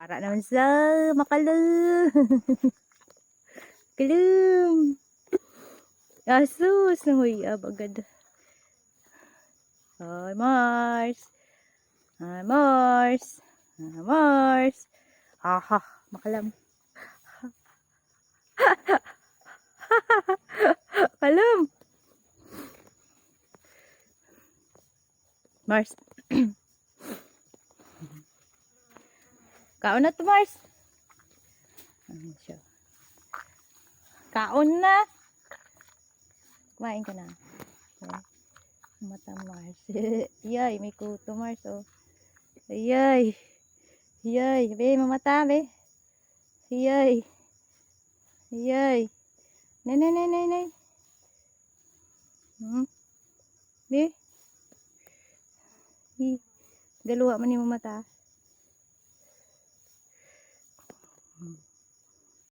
Para naman sa makalum. Kalum. Asus, nanguyab agad. Hi, Mars. Hi, Mars. Hi, Mars. Aha, makalam. Kalum. Mars. Kaon na to, Mars. Ayan siya. Kaon na. Kumain ka na. Okay. Mata, Mars. Yay, may kuto, Mars. Oh. Yay. Yay. Be, mamata, be. Yay. Yay. Nay, nay, nay, nay, nay. Be. Galuwa man yung mata.